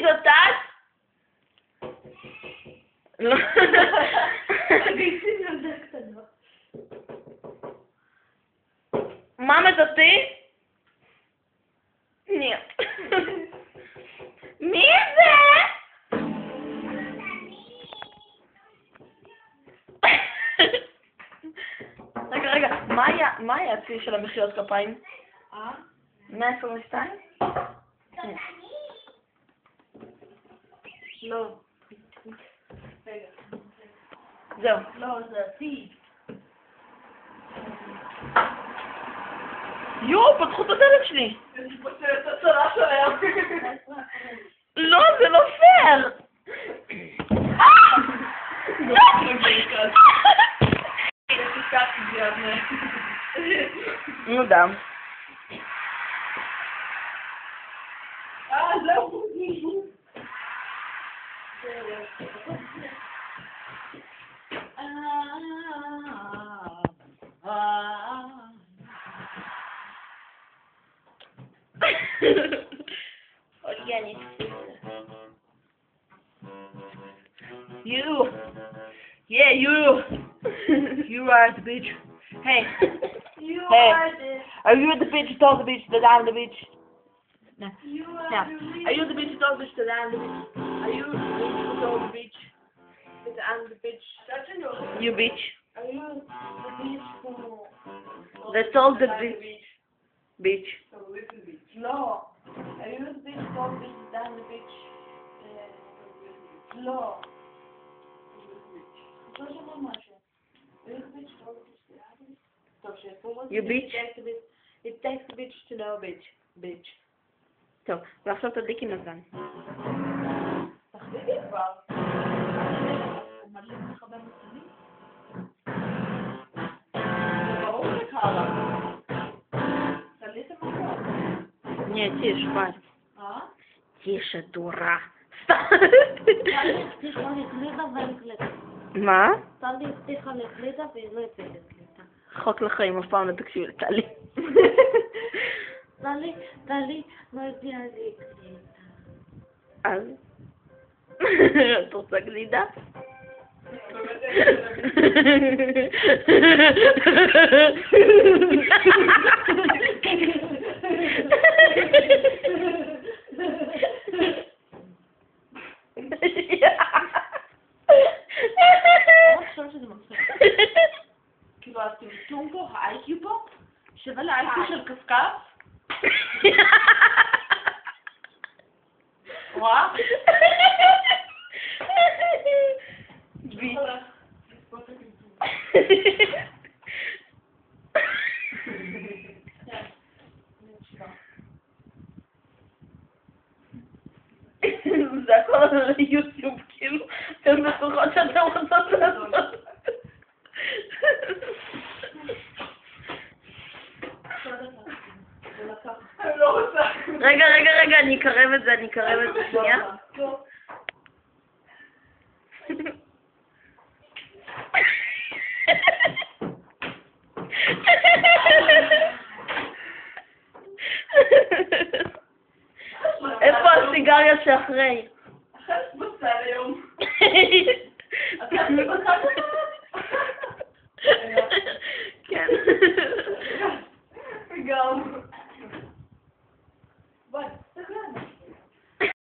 זאת? לא. הגיסים ילדה קטנה. מאמה זאתי? ניט. מי זה? רגע, מה היה הצי של המחיאות כפיים? 122? לא. רגע. זהו. לא, זה עתיד. יואו, פתחו את הדלת שלי. אני פוצעת את הצרה שלהם. לא, זה לא פייר. נו דם. זהו. Organic. You. Yeah, you. You are the bitch. Hey. You Hey. are the... Are you the bitch? Tell the bitch that I'm the bitch. No. You are Yeah. the... Are you the bitch? Tell the bitch that I'm the bitch. Are you the bitch? Tell the bitch that I'm the bitch. You bitch. Are you the bitch who... That's all the bitch. Bitch. לא. Are you the bitch who told the bitch that I'm the bitch? לא. לא שמע משהו. Are you the bitch who told the bitch that I'm the bitch? טוב, שיפומו... You bitch? It takes a bitch to know a bitch. Bitch. טוב, ועכשיו תדליק עם הזן. תחליטי כבר. מדליק לך במוצאים? זה ברור שקרה. תדליק את המקום. Не, тише, Варь. אה? Тише, дура. מה? טלי הבטיחה לקליטה והיא לא הביאה לקליטה. חוק לחיים, אף פעם לא תקשיבי לטלי. טלי לא הביאה לי קליטה. אז? את רוצה גלידה? כאילו הטמטום פה, ה-IQ פה, שווה ל-IQ של קפקף. רואה? זה הכל על יוטיוב, כאילו, אתם בטוחות שאתם רוצות לעשות. רגע, אני אקרב את זה, שנייה. איפה הסיגריה שאחרי? אחרי שבוצה ליום.